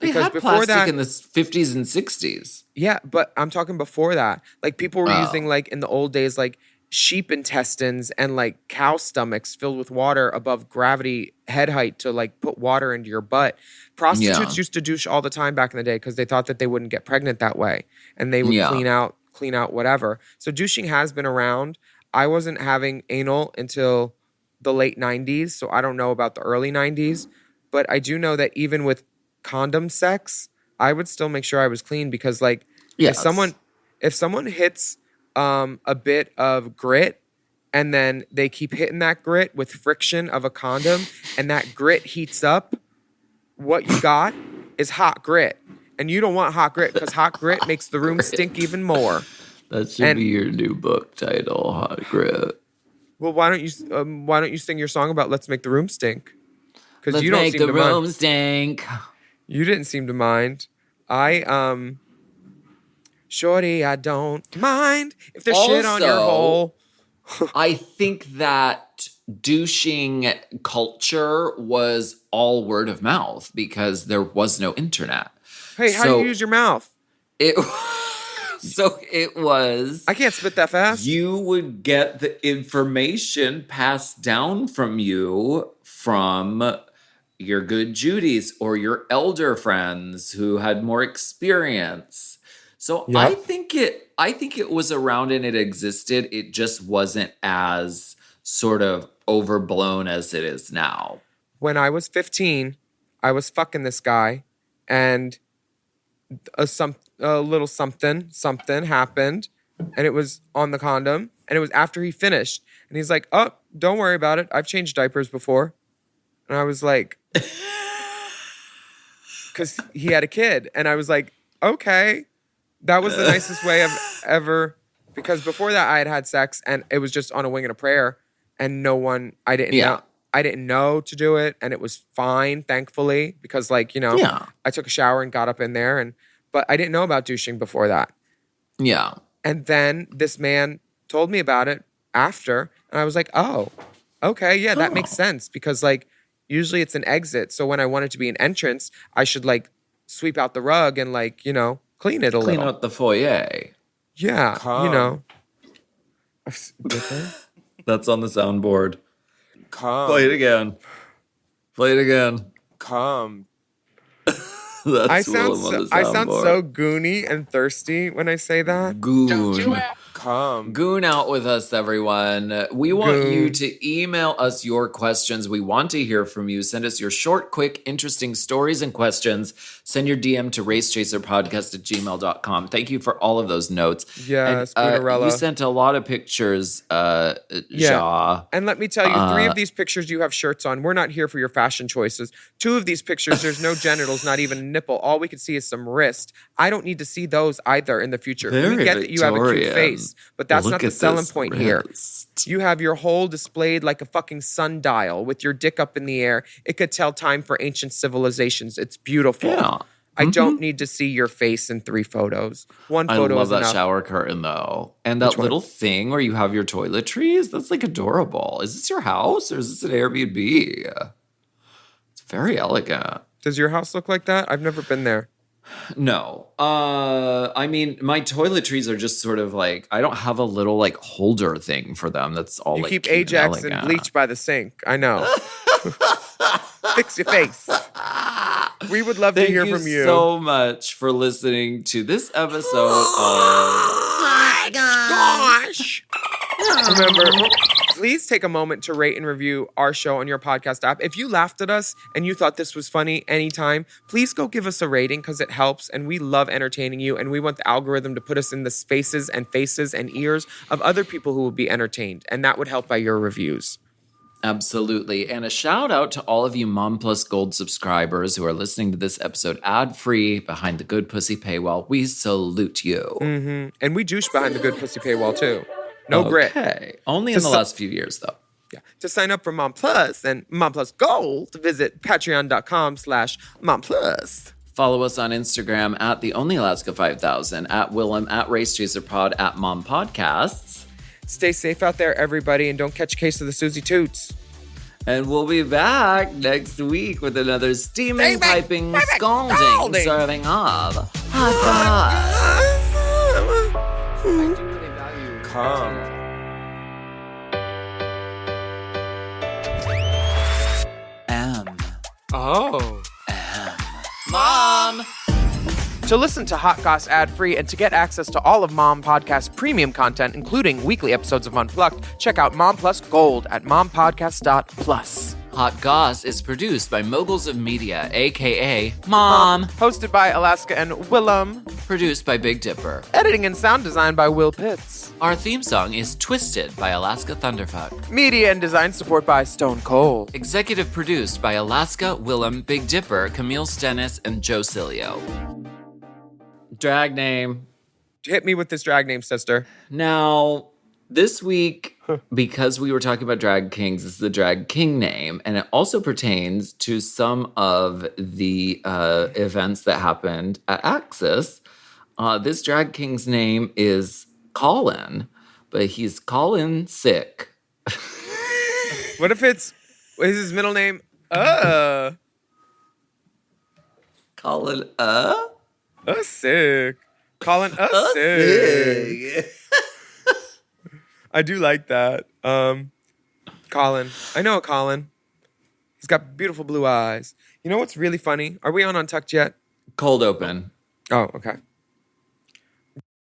They had plastic in the 50s and 60s. Yeah, but I'm talking before that. Like people were using like in the old days like sheep intestines and like cow stomachs filled with water above gravity head height to like put water into your butt. Prostitutes used to douche all the time back in the day because they thought that they wouldn't get pregnant that way, and they would clean out whatever. So douching has been around. I wasn't having anal until the late 90s, so I don't know about the early 90s, but I do know that even with condom sex, I would still make sure I was clean, because like if someone hits a bit of grit and then they keep hitting that grit with friction of a condom and that grit heats up, what you got is hot grit. And you don't want hot grit, because hot grit makes the room stink even more. That should be your new book title, Hot Grit. Well, why don't you sing your song about "Let's Make the Room Stink"? Because you don't make seem the to room mind. stink. You didn't seem to mind. Shorty, I don't mind if there's shit on your hole. I think that douching culture was all word of mouth because there was no internet. Hey, how do you use your mouth? So it was... I can't spit that fast. You would get the information passed down from you from your good Judys or your elder friends who had more experience. So I think it was around and it existed. It just wasn't as sort of overblown as it is now. When I was 15, I was fucking this guy, and a little something happened, and it was on the condom, and it was after he finished, and he's like, "Oh, don't worry about it. I've changed diapers before." And I was like, because he had a kid, and I was like, okay, that was the nicest way I've ever, because before that I had sex and it was just on a wing and a prayer, and I didn't know to do it, and it was fine, thankfully, because like, I took a shower and got up in there, but I didn't know about douching before that. Yeah. And then this man told me about it after, and I was like, oh, okay, yeah, that makes sense, because like usually it's an exit. So when I want it to be an entrance, I should like sweep out the rug and like, clean it a little. Clean out the foyer. Yeah, That's on the soundboard. Play it again. I sound so goony and thirsty when I say that. Goon. Goon out with us, everyone. We want you to email us your questions. We want to hear from you. Send us your short, quick, interesting stories and questions. Send your DM to racechaserpodcast@gmail.com. Thank you for all of those notes. Yes, Goonerella. You sent a lot of pictures, Ja. And let me tell you, 3 of these pictures you have shirts on. We're not here for your fashion choices. 2 of these pictures, there's no genitals, not even a nipple. All we can see is some wrist. I don't need to see those either in the future. Very we get that you have a cute face, but that's not the selling point here. You have your hole displayed like a fucking sundial with your dick up in the air. It could tell time for ancient civilizations. It's beautiful. Yeah. I don't need to see your face in 3 photos. One photo is enough. I love that shower curtain, though. And that little thing where you have your toiletries, that's like adorable. Is this your house or is this an Airbnb? It's very elegant. Does your house look like that? I've never been there. No. I mean, my toiletries are just sort of like, I don't have a little like holder thing for them. That's all. You like, keep Ajax and bleach by the sink. I know. Fix your face. We would love to hear from you. Thank you so much for listening to this episode of... Oh my gosh. Remember, please take a moment to rate and review our show on your podcast app. If you laughed at us and you thought this was funny anytime, please go give us a rating because it helps. And we love entertaining you. And we want the algorithm to put us in the spaces and faces and ears of other people who will be entertained. And that would help by your reviews. Absolutely. And a shout out to all of you Mom Plus Gold subscribers who are listening to this episode ad-free behind the Good Pussy paywall. We salute you. Mm-hmm. And we douche behind the Good Pussy paywall too. No grit. Okay. Only in the last few years though. Yeah. To sign up for Mom Plus and Mom Plus Gold, visit patreon.com/Mom Plus. Follow us on Instagram at The Only Alaska 5000, at Willam, at RaceChaserPod, at Mom Podcasts. Stay safe out there, everybody, and don't catch a case of the Susie Toots. And we'll be back next week with another steaming, piping, scalding, serving of hot goss. I do really value calm. Oh. Mom! To listen to Hot Goss ad-free and to get access to all of Mom Podcast premium content, including weekly episodes of Unplugged, check out Mom Plus Gold at mompodcast.plus. Hot Goss is produced by Moguls of Media, a.k.a. Mom. Hosted by Alaska and Willam. Produced by Big Dipper. Editing and sound design by Will Pitts. Our theme song is Twisted by Alaska Thunderfuck. Media and design support by Stone Cold. Executive produced by Alaska, Willam, Big Dipper, Camille Stennis, and Joe Cilio. Drag name. Hit me with this drag name, sister. Now, this week, because we were talking about drag kings, this is the drag king name, and it also pertains to some of the events that happened at Axis. This drag king's name is Colin, but he's Colin sick. What if is his middle name? Colin, sick. Colin, sick. I do like that. Colin. I know a Colin. He's got beautiful blue eyes. You know what's really funny? Are we on Untucked yet? Cold open. Oh, okay.